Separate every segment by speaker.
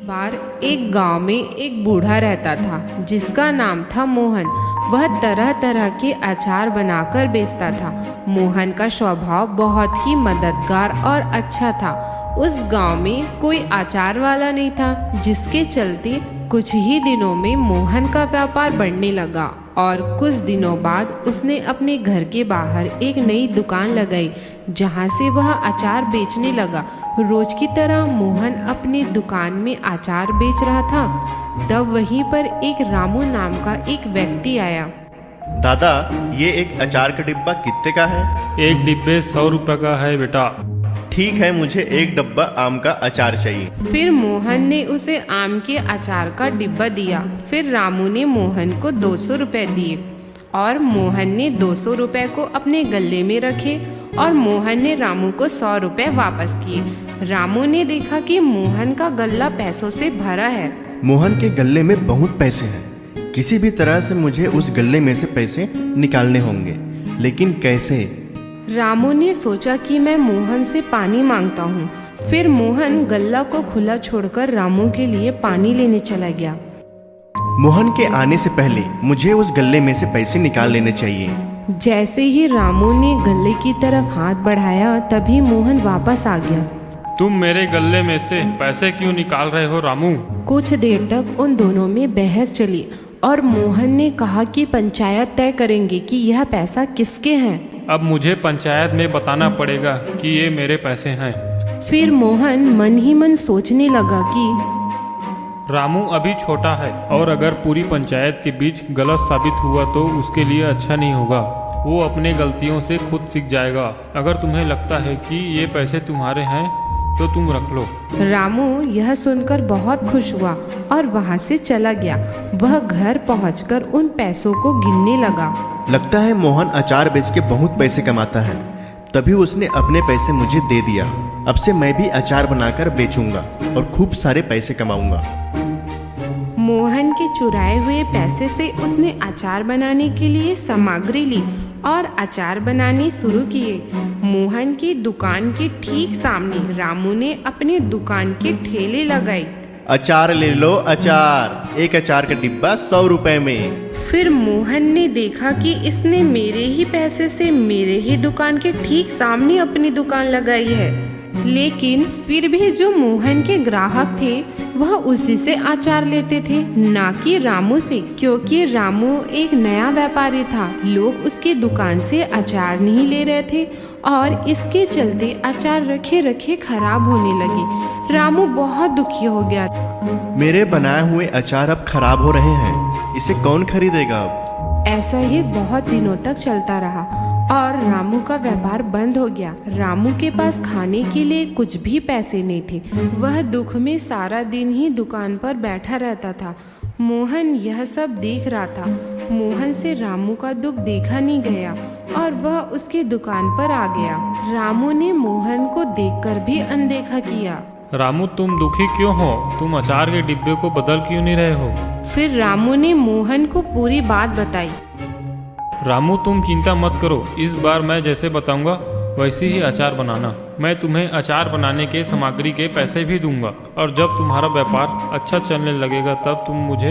Speaker 1: बार एक गांव में एक बूढ़ा रहता था जिसका नाम था मोहन। वह तरह तरह के अचार बनाकर बेचता था। मोहन का स्वभाव बहुत ही मददगार और अच्छा था। उस गांव में कोई अचार वाला नहीं था, जिसके चलते कुछ ही दिनों में मोहन का व्यापार बढ़ने लगा और कुछ दिनों बाद उसने अपने घर के बाहर एक नई दुकान लगाई, जहां से वह अचार बेचने लगा। रोज की तरह मोहन अपनी दुकान में अचार बेच रहा था। तब वहीं पर एक रामू नाम का एक व्यक्ति आया।
Speaker 2: दादा, ये एक अचार का डिब्बा कितने का है?
Speaker 3: एक डिब्बे 100 रुपए का है बेटा।
Speaker 2: ठीक है, मुझे एक डब्बा आम का अचार चाहिए।
Speaker 1: फिर मोहन ने उसे आम के अचार का डिब्बा दिया। फिर रामू ने मोहन को 200 रुपए दिए और मोहन ने 200 रुपए को अपने गले में रखे और मोहन ने रामू को 100 रुपए वापस किए। रामू ने देखा कि मोहन का गल्ला पैसों से भरा है।
Speaker 2: मोहन के गले में बहुत पैसे हैं। किसी भी तरह से मुझे उस गले में से पैसे निकालने होंगे, लेकिन कैसे?
Speaker 1: रामू ने सोचा कि मैं मोहन से पानी मांगता हूँ। फिर मोहन गल्ला को खुला छोड़कर रामू के लिए पानी लेने चला गया।
Speaker 2: मोहन के आने से पहले मुझे उस गले में से पैसे निकाल लेने चाहिए।
Speaker 1: जैसे ही रामू ने गले की तरफ हाथ बढ़ाया, तभी मोहन वापस आ गया।
Speaker 3: तुम मेरे गले में से पैसे क्यों निकाल रहे हो रामू?
Speaker 1: कुछ देर तक उन दोनों में बहस चली और मोहन ने कहा कि पंचायत तय करेंगे कि यह पैसा किसके हैं।
Speaker 3: अब मुझे पंचायत में बताना पड़ेगा कि ये मेरे पैसे हैं।
Speaker 1: फिर मोहन मन ही मन सोचने लगा कि
Speaker 3: रामू अभी छोटा है और अगर पूरी पंचायत के बीच गलत साबित हुआ तो उसके लिए अच्छा नहीं होगा। वो अपने गलतियों से खुद सीख जाएगा। अगर तुम्हें लगता है कि ये पैसे तुम्हारे हैं तो तुम रख लो।
Speaker 1: रामू यह सुनकर बहुत खुश हुआ और वहाँ से चला गया। वह घर पहुंचकर उन पैसों को गिनने लगा।
Speaker 2: लगता है मोहन अचार बेच के बहुत पैसे कमाता है, तभी उसने अपने पैसे मुझे दे दिया। अब से मैं भी अचार बनाकर बेचूंगा और खूब सारे पैसे कमाऊंगा।
Speaker 1: मोहन के चुराए हुए पैसे से उसने अचार बनाने के लिए सामग्री ली और अचार बनाने शुरू किए। मोहन की दुकान के ठीक सामने रामू ने अपनी दुकान के ठेले लगाए।
Speaker 2: अचार ले लो अचार, एक अचार का डिब्बा 100 रुपए में।
Speaker 1: फिर मोहन ने देखा कि इसने मेरे ही पैसे से मेरे ही दुकान के ठीक सामने अपनी दुकान लगाई है। लेकिन फिर भी जो मोहन के ग्राहक थे वह उसी से अचार लेते थे, ना कि रामू से, क्योंकि रामू एक नया व्यापारी था। लोग उसकी दुकान से अचार नहीं ले रहे थे और इसके चलते अचार रखे रखे खराब होने लगे। रामू बहुत दुखी हो गया।
Speaker 2: मेरे बनाए हुए अचार अब खराब हो रहे हैं, इसे कौन खरीदेगा अब?
Speaker 1: ऐसा ही बहुत दिनों तक चलता रहा और रामू का व्यापार बंद हो गया। रामू के पास खाने के लिए कुछ भी पैसे नहीं थे। वह दुख में सारा दिन ही दुकान पर बैठा रहता था। मोहन यह सब देख रहा था। मोहन से रामू का दुख देखा नहीं गया और वह उसकी दुकान पर आ गया। रामू ने मोहन को देखकर भी अनदेखा किया।
Speaker 3: रामू, तुम दुखी क्यों हो? तुम अचार के डिब्बे को बदल क्यों नहीं रहे हो?
Speaker 1: फिर रामू ने मोहन को पूरी बात बताई।
Speaker 3: रामू, तुम चिंता मत करो। इस बार मैं जैसे बताऊंगा वैसे ही अचार बनाना। मैं तुम्हें अचार बनाने के सामग्री के पैसे भी दूंगा और जब तुम्हारा व्यापार अच्छा चलने लगेगा तब तुम मुझे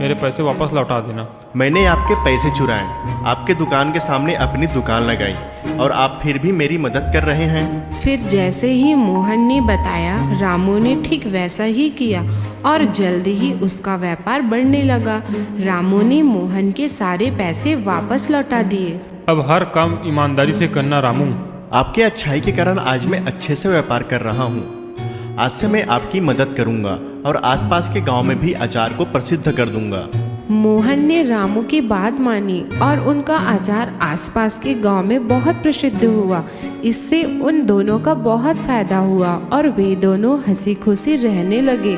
Speaker 3: मेरे पैसे वापस लौटा देना।
Speaker 2: मैंने आपके पैसे चुराए, आपके दुकान के सामने अपनी दुकान लगाई और आप फिर भी मेरी मदद कर रहे हैं।
Speaker 1: फिर जैसे ही मोहन ने बताया, रामू ने ठीक वैसा ही किया और जल्द ही उसका व्यापार बढ़ने लगा। रामू ने मोहन के सारे पैसे वापस लौटा दिए।
Speaker 3: अब हर काम ईमानदारी से करना रामू।
Speaker 2: आपके अच्छाई के कारण आज मैं अच्छे से व्यापार कर रहा हूँ। आज से मैं आपकी मदद करूँगा और आसपास के गांव में भी अचार को प्रसिद्ध कर दूंगा।
Speaker 1: मोहन ने रामू की बात मानी और उनका अचार आसपास के गांव में बहुत प्रसिद्ध हुआ। इससे उन दोनों का बहुत फायदा हुआ और वे दोनों हंसी खुशी रहने लगे।